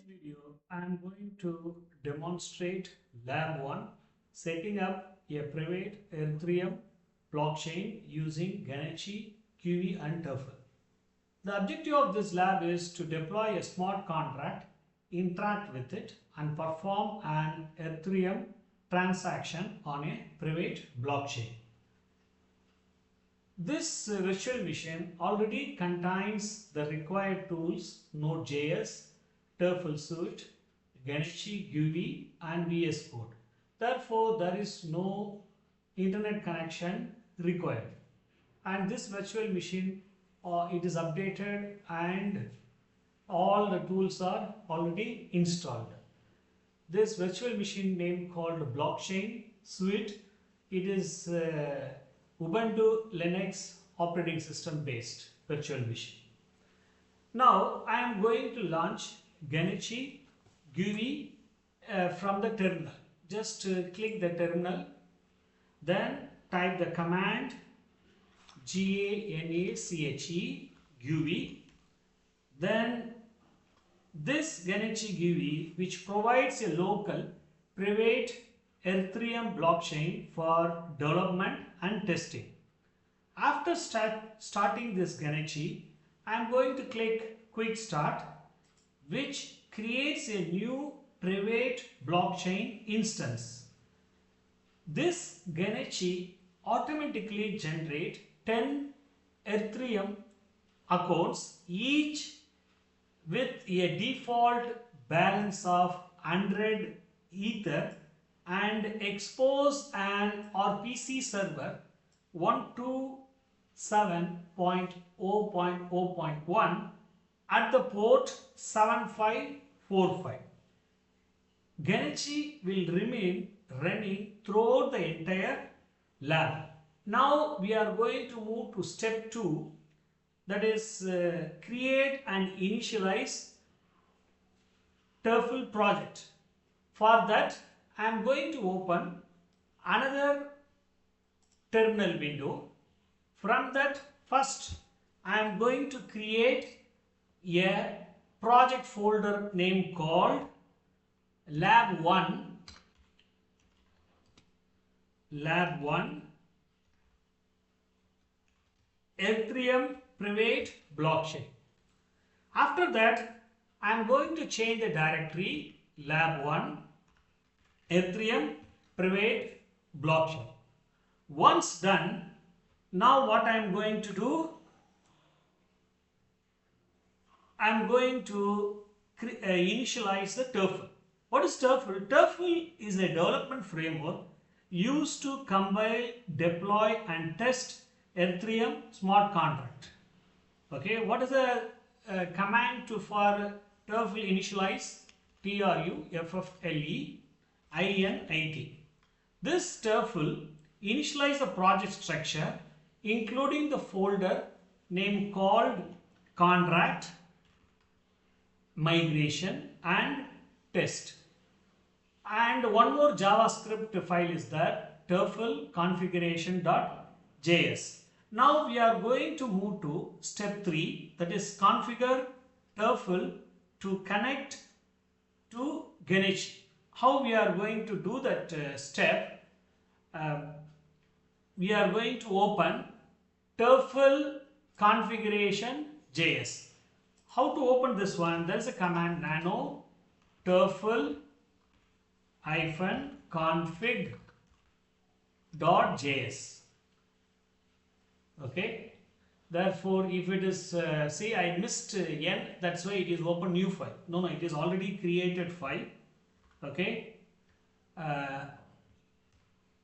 video, I am going to demonstrate Lab 1 setting up a private Ethereum blockchain using Ganache GUI and Truffle. The objective of this lab is to deploy a smart contract, interact with it, and perform an Ethereum transaction on a private blockchain. This virtual machine already contains the required tools Node.js, Truffle suite, Ganache GUI and VS Code. Therefore, there is no internet connection required. And this virtual machine, it is updated and all the tools are already installed. This virtual machine name called Blockchain Suite. It is Ubuntu Linux operating system based virtual machine. Now I am going to launch Ganache GUI from the terminal. Just click the terminal, then type the command Ganache GUI. Then this Ganache GUI, which provides a local private Ethereum blockchain for development and testing. After starting this Ganache, I am going to click Quick Start, which creates a new private blockchain instance. This Ganache automatically generates 10 Ethereum accounts, each with a default balance of 100 Ether, and expose an RPC server 127.0.0.1 at the port 7545. Ganache will remain running throughout the entire lab. Now we are going to move to step 2, that is create and initialize Truffle project. For that, I am going to open another terminal window. From that, first I am going to create a project folder name called Lab 1 Ethereum Private Blockchain. After that, I am going to change the directory Lab 1 Ethereum Private Blockchain. Once done, now what I am going to do, I am going to initialize the Truffle. What is Truffle? Truffle is a development framework used to compile, deploy and test Ethereum smart contract. Okay, what is the command for Truffle initialize? TRUFFLE INIT. This Truffle initialize the project structure, including the folder name called contract, migration and test. And one more JavaScript file is there, Truffle configuration.js. Now we are going to move to step 3, that is configure Truffle to connect to Ganache. How we are going to do that step? We are going to open Truffle configuration.js. How to open this one? There is a command nano truffle -config.js. Okay. Therefore, if it is, see, I missed n, that's why it is open new file. No, it is already created file. Okay.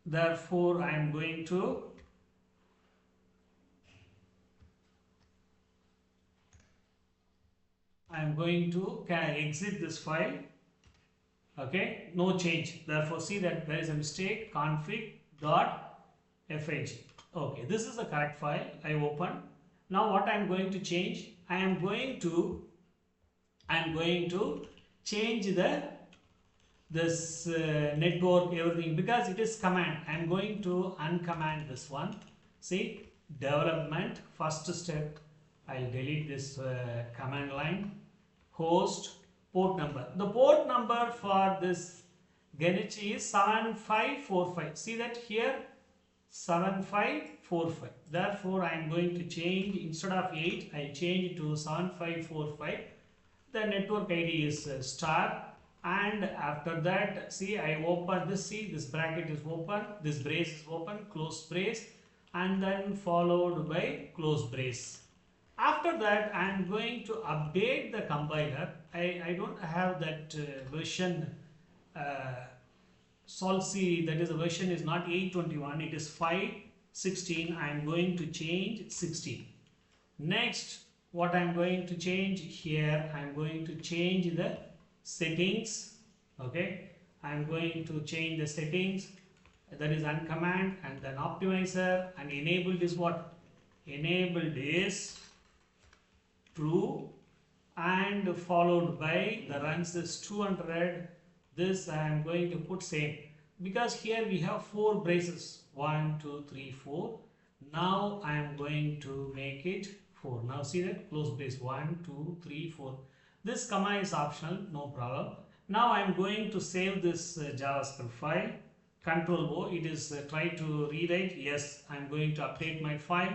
Therefore, I am going to exit this file. Okay, no change. Therefore, see that there is a mistake, config.fig. Okay, this is the correct file. I open. Now what I am going to change? I am going to change this network, everything, because it is command. I am going to uncommand this one. See, development, first step, I will delete this command line, host port number. The port number for this Ganache is 7545. See that here, 7545. Therefore, I am going to change, instead of 8, I change to 7545. The network ID is star, and after that, see, I open this, see, this bracket is open, this brace is open, close brace, and then followed by close brace. After that, I am going to update the compiler. I don't have that version Solidity, that is, the version is not 821, it is 5.16. I am going to change 16. Next, what I am going to change here, I am going to change the settings. Okay, I am going to change the settings, that is uncommand, and then optimizer, and enabled is what? Enabled is true, and followed by the runs is 200. This I am going to put same, because here we have 4 braces, 1 2 3 4. Now I am going to make it 4. Now see that, close brace, 1 2 3 4. This comma is optional, no problem. Now I am going to save this JavaScript file. Control O, it is try to rewrite. Yes, I am going to update my file.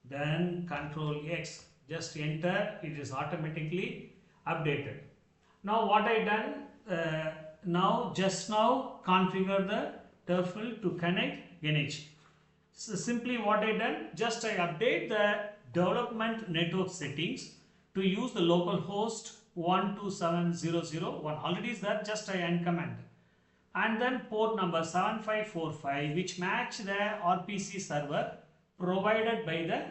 Then Control X, just enter, it is automatically updated. Now what I done, just now configure the Truffle to connect Ganache. So simply what I done, just I update the development network settings to use the local host 127001. Already is there, just I uncommand. And then port number 7545, which match the RPC server provided by the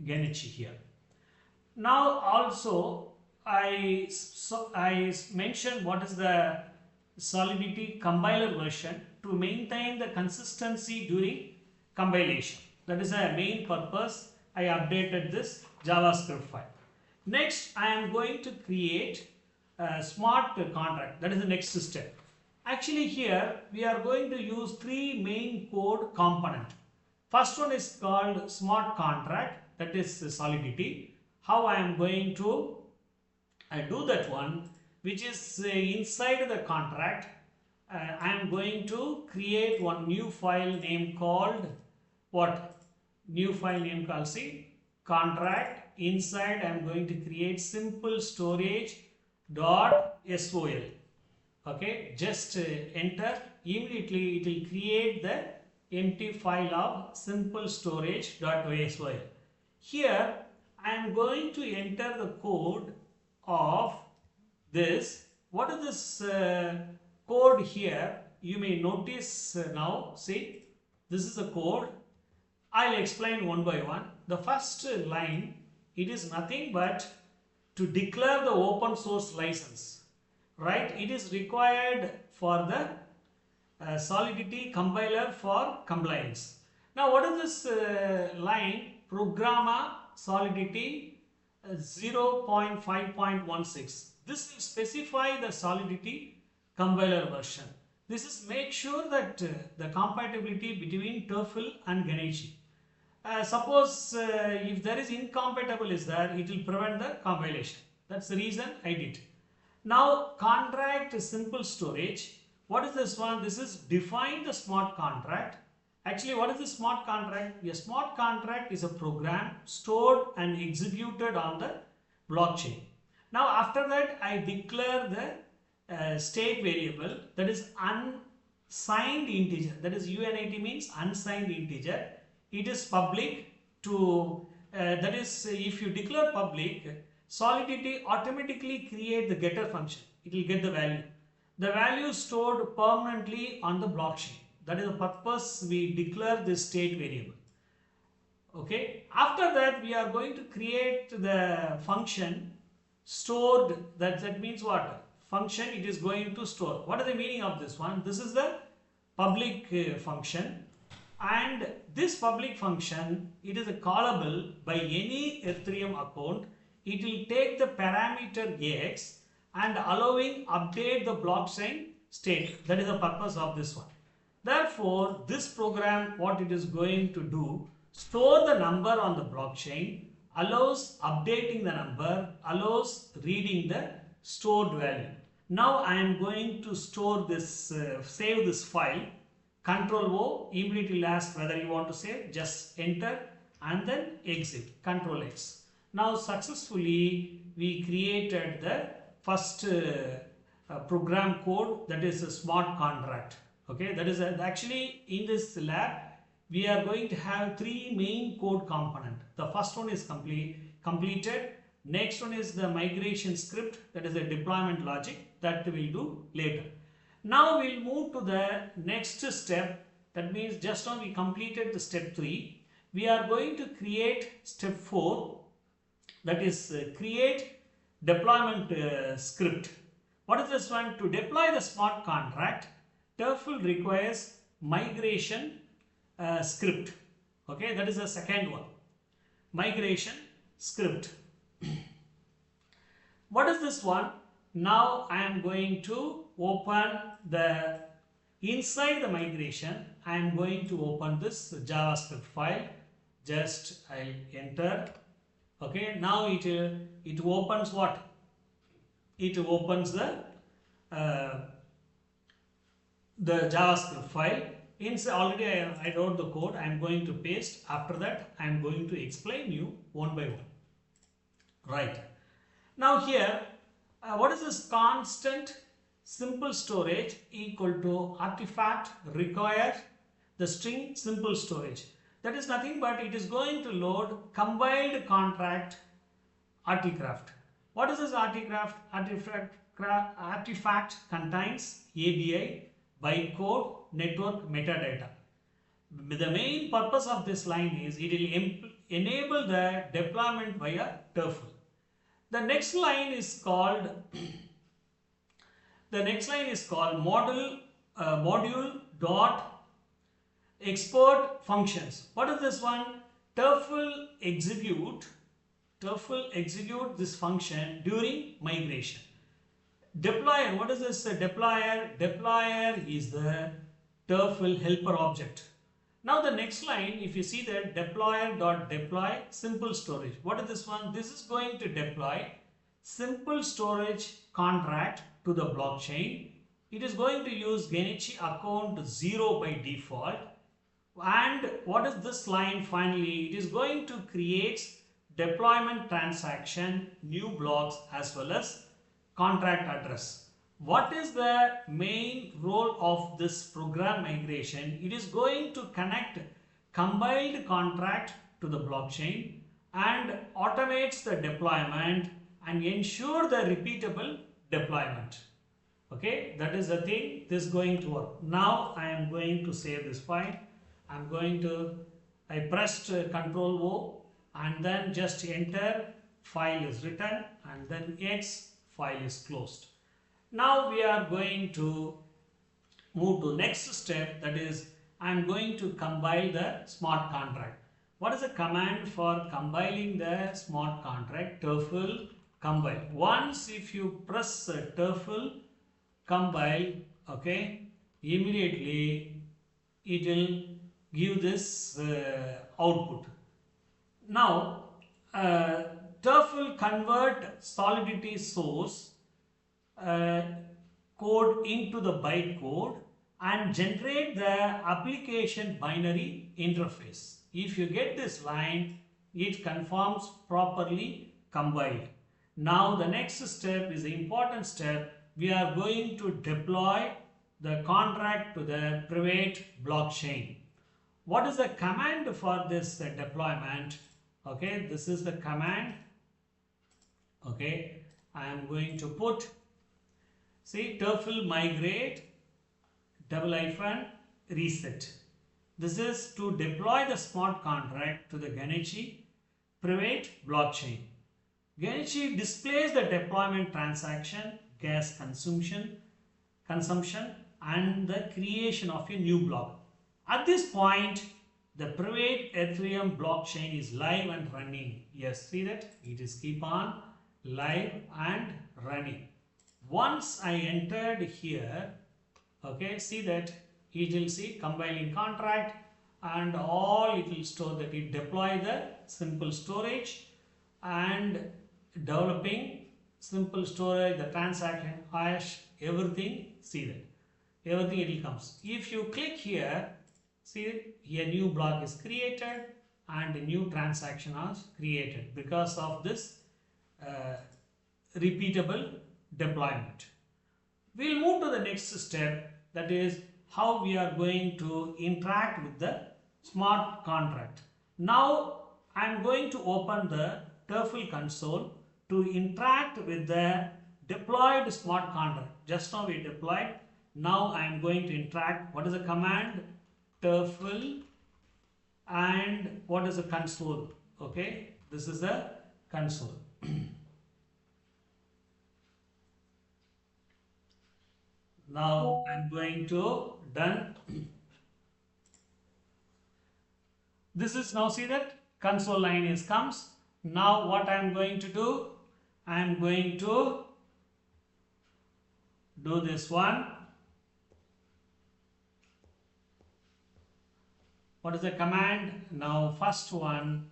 Ganache here. Now also I mentioned what is the Solidity compiler version to maintain the consistency during compilation. That is the main purpose. I updated this JavaScript file. Next, I am going to create a smart contract. That is the next step. Actually, here we are going to use 3 main code components. First one is called smart contract, that is Solidity. How I am going to do that one, which is inside the contract. I am going to create one new file name called what? New file name called, see, contract. Inside I am going to create simple storage .sol. Okay, just enter. Immediately it will create the empty file of simple storage.sol. Here I am going to enter the code of this. What is this code here? You may notice now, see, this is the code. I'll explain one by one. The first line, it is nothing but to declare the open source license, right? It is required for the Solidity compiler for compliance. Now what is this line? Programma Solidity 0.5.16. This will specify the Solidity compiler version. This is make sure that the compatibility between Truffle and Ganache. Suppose if there is incompatible is there, it will prevent the compilation. That's the reason I did. Now contract simple storage. What is this one? This is define the smart contract. Actually, what is the smart contract? A smart contract is a program stored and executed on the blockchain. Now after that, I declare the state variable, that is unsigned integer. That is UNIT means unsigned integer. It is public to, that is, if you declare public, Solidity automatically create the getter function. It will get the value. The value is stored permanently on the blockchain. That is the purpose we declare this state variable. Okay. After that, we are going to create the function stored. That means what? Function it is going to store. What is the meaning of this one? This is the public function, and this public function, it is a callable by any Ethereum account. It will take the parameter x and allowing update the blockchain state. That is the purpose of this one. Therefore, this program, what it is going to do, store the number on the blockchain, allows updating the number, allows reading the stored value. Now I am going to store this, save this file. Control O, immediately will ask whether you want to save. Just enter and then exit. Control X. Now successfully we created the first program code, that is a smart contract. Okay, that is actually in this lab we are going to have three main code component. The first one is completed. Next one is the migration script, that is a deployment logic that we will do later. Now we will move to the next step. That means just now we completed the step 3. We are going to create step 4, that is create deployment script. What is this one? To deploy the smart contract, Truffle requires migration script. Okay, that is the second one. Migration script. What is this one? Now I am going to open the inside the migration. I am going to open this JavaScript file. Just I'll enter. Okay, now it opens what? It opens the JavaScript file. Inside already I wrote the code. I am going to paste. After that I am going to explain you one by one. Right. Now here, what is this constant simple storage equal to artifact require the string simple storage. That is nothing but it is going to load compiled contract artifact. What is this artifact? Artifact contains ABI, bytecode, network metadata. The main purpose of this line is it will enable the deployment via Truffle. The next line is called module dot export functions. What is this one? Truffle execute this function during migration. Deployer, what is this deployer? Deployer is the Truffle helper object. Now the next line, if you see that deployer.deploy simple storage. What is this one? This is going to deploy simple storage contract to the blockchain. It is going to use Ganache account 0 by default. And what is this line finally? It is going to create deployment transaction, new blocks as well as contract address. What is the main role of this program migration? It is going to connect compiled contract to the blockchain and automates the deployment and ensure the repeatable deployment. Okay, that is the thing. This is going to work. Now I am going to save this file. I pressed Ctrl O and then just enter, file is written and then X, file is closed. Now we are going to move to next step, that is I am going to compile the smart contract. What is the command for compiling the smart contract? Truffle compile. Once if you press Truffle compile, okay, immediately it will give this output. Now Truffle convert Solidity source code into the bytecode and generate the application binary interface. If you get this line, it confirms properly compiled. Now the next step is the important step. We are going to deploy the contract to the private blockchain. What is the command for this deployment? Okay, this is the command. Okay, I am going to put, see, Truffle migrate --reset. This is to deploy the smart contract to the Ganache private blockchain. Ganache displays the deployment transaction, gas consumption and the creation of a new block. At this point, the Private Ethereum blockchain is live and running. Yes, see that? It is keep on live and running. Once I entered here, okay, see that it will see compiling contract and all it will store that it deploy the simple storage and developing simple storage, the transaction hash, everything, see that. Everything it will comes. If you click here, see here new block is created and a new transaction is created because of this repeatable deployment. We'll move to the next step, that is how we are going to interact with the smart contract. Now I am going to open the Truffle console to interact with the deployed smart contract. Just now we deployed. Now I am going to interact. What is the command? Truffle and what is the console? Okay, this is the console. Now I am going to done. This is now, see that console line is comes. Now what I am going to do? I am going to do this one. What is the command? Now first one,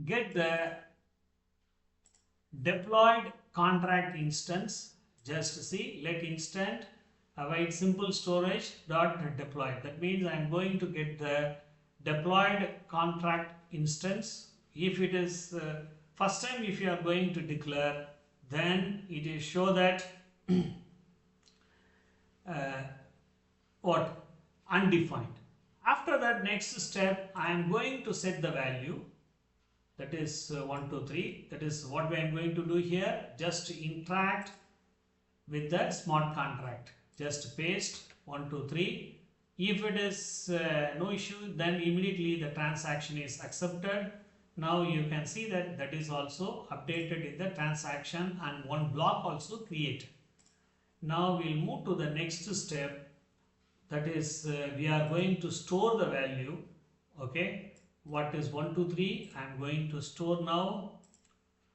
get the deployed contract instance. Just see, let instant await simple storage dot deploy. That means I am going to get the deployed contract instance. If it is first time, if you are going to declare, then it is show that what undefined. After that, next step, I am going to set the value, that is 1 2 3. That is what I am going to do here. Just interact with the smart contract. Just paste 1 2 3. If it is no issue, then immediately the transaction is accepted. Now you can see that that is also updated in the transaction and one block also created. Now we'll move to the next step, that is we are going to store the value. Okay, what is 1 2 3? I am going to store now.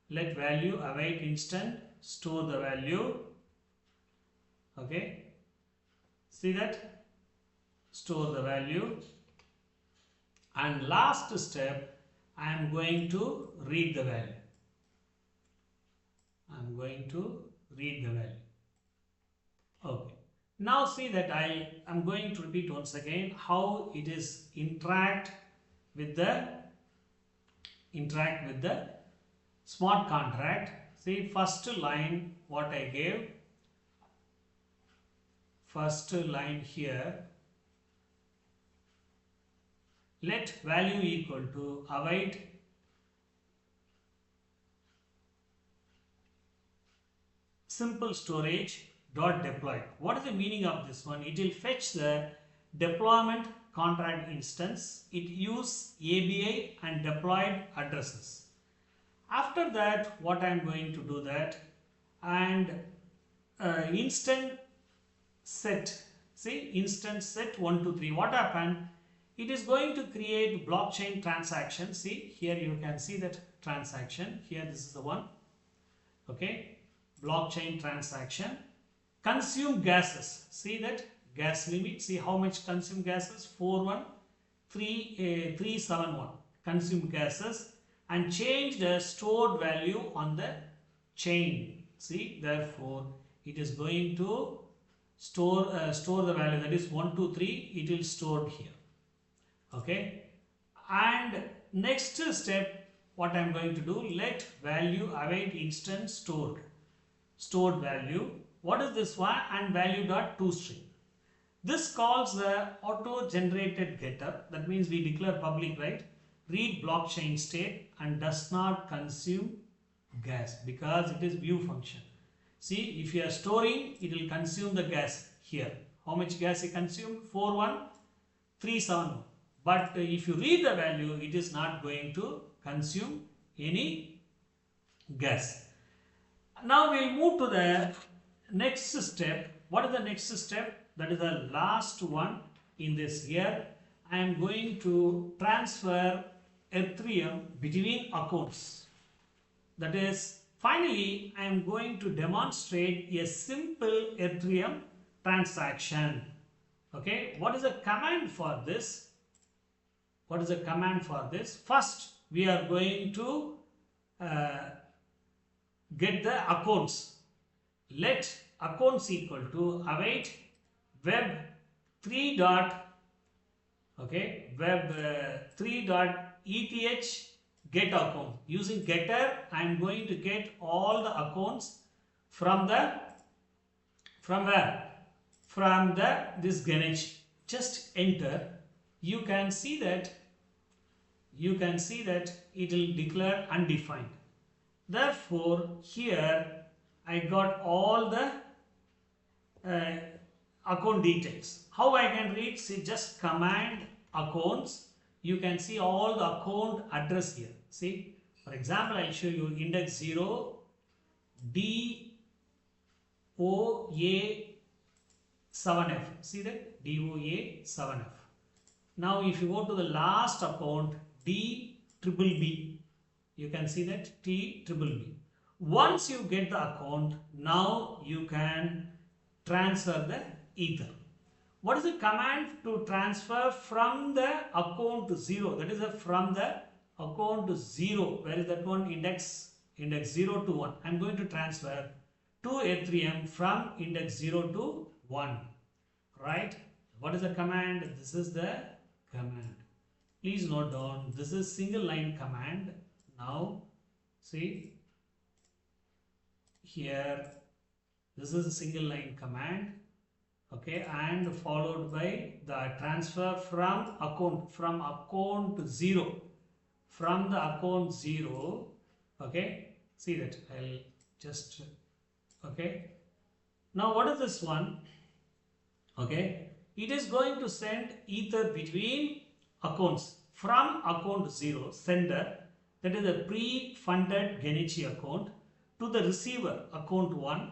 Let value await instant, store the value. Okay, see that, store the value, and last step, I am going to read the value. I am going to read the value. Okay, now see that I am going to repeat once again how it is interact with the smart contract. See, first line what I gave, first line here, let value equal to await simple storage dot deploy. What is the meaning of this one? It will fetch the deployment contract instance. It use ABI and deployed addresses. After that, what I am going to do that, and instant set. See, instant set 1 2 3. What happened? It is going to create blockchain transaction. See here, you can see that transaction here. This is the one. Okay, blockchain transaction. Consume gases. See that gas limit. See how much consume gases? 41371 consume gases, and change the stored value on the chain. See, therefore it is going to store the value, that is 1 2 3. It will stored here. Okay, and next step, what I am going to do, let value await instant stored value. What is this one? And value dot toString. This calls the auto generated getter. That means we declare public, right? Read blockchain state and does not consume gas because it is view function. See, if you are storing, it will consume the gas here. How much gas it consumed? 41371. But if you read the value, it is not going to consume any gas. Now we will move to the next step. What is the next step? That is the last one in this here. I am going to transfer Ethereum between accounts. That is, finally, I am going to demonstrate a simple Ethereum transaction. Okay, what is the command for this? What is the command for this? First, we are going to get the accounts. Let accounts equal to await web 3 dot, okay, web 3 dot eth get account. Using getter, I am going to get all the accounts from the, from where? From the this Ganache. Just enter. You can see that it will declare undefined. Therefore, here I got all the account details. How I can read? See, just command accounts. You can see all the account address here. See, for example, I'll show you index 0 DOA 7F. See that? DOA 7F. Now, if you go to the last account, D-triple-B, you can see that T-triple-B. Once you get the account, now you can transfer the Ether. What is the command to transfer from the account to 0? That is from the account to 0. Where is that one? Index 0 to 1. I am going to transfer to Ethereum from index 0 to 1. Right? What is the command? This is the command. Please note down, this is single line command. Now, see here, this is a single line command, okay, and followed by the transfer from account to 0, from the account 0, okay. See that? I'll just, okay. Now, what is this one? Okay, it is going to send Ether between accounts. From account 0, sender, that is a pre-funded Ganache account, to the receiver, account 1.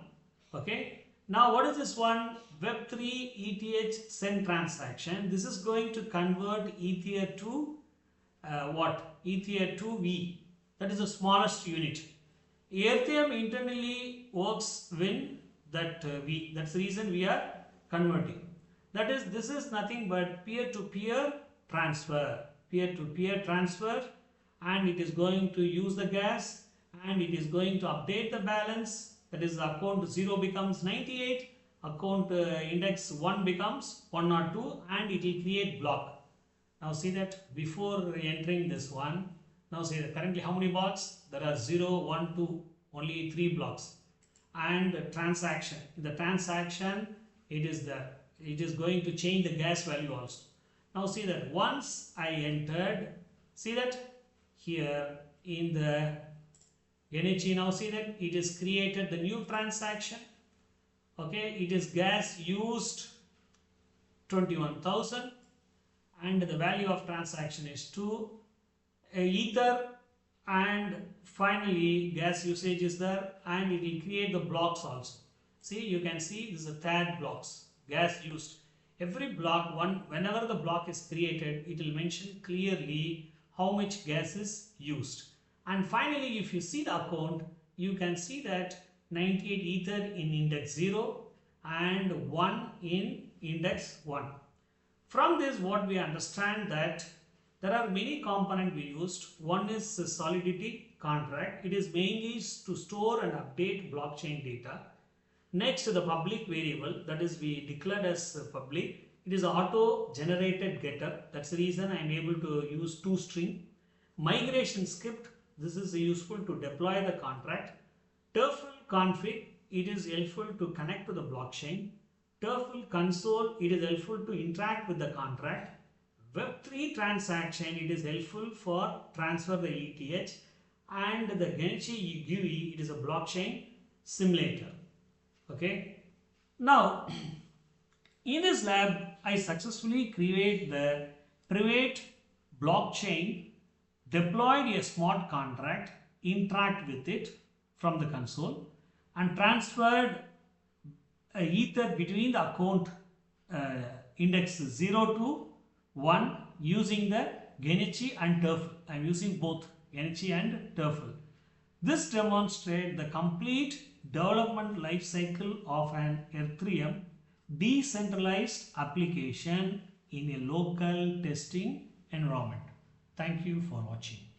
Okay. Now, what is this one? Web3 ETH send transaction. This is going to convert Ether to what? Ether to V. That is the smallest unit. Ethereum internally works when that V. That's the reason we are converting. That is, this is nothing but peer-to-peer transfer. Peer-to-peer transfer, and it is going to use the gas, and it is going to update the balance. That is, account 0 becomes 98, account index 1 becomes 102, and it will create block. Now see that before entering this one, now see that currently how many blocks? There are 0, 1, 2, only 3 blocks. And the transaction, in the transaction, it is there. It is going to change the gas value also. Now see that once I entered, see that here in the Ganache, now see that it is created the new transaction. Okay, it is gas used 21,000 and the value of transaction is 2 Ether, and finally gas usage is there, and it will create the blocks also. See, you can see this is a tag blocks, gas used. Every block, whenever the block is created, it will mention clearly how much gas is used. And finally, if you see the account, you can see that 98 Ether in index 0 and 1 in index 1. From this, what we understand that there are many components we used. One is the Solidity contract. It is mainly to store and update blockchain data. Next, the public variable, that is we declared as public. It is auto generated getter. That's the reason I am able to use toString. Migration script, this is useful to deploy the contract. Truffle config, it is helpful to connect to the blockchain. Truffle Console, it is helpful to interact with the contract. Web3 transaction, it is helpful for transfer the ETH. And the Ganache GUI, it is a blockchain simulator. Okay. Now, in this lab, I successfully created the private blockchain, deployed a smart contract, interact with it from the console, and transferred Ether between the account index 0 to 1 using the Ganache and Truffle. I am using both Ganache and Truffle. This demonstrates the complete development life cycle of an Ethereum decentralized application in a local testing environment. Thank you for watching.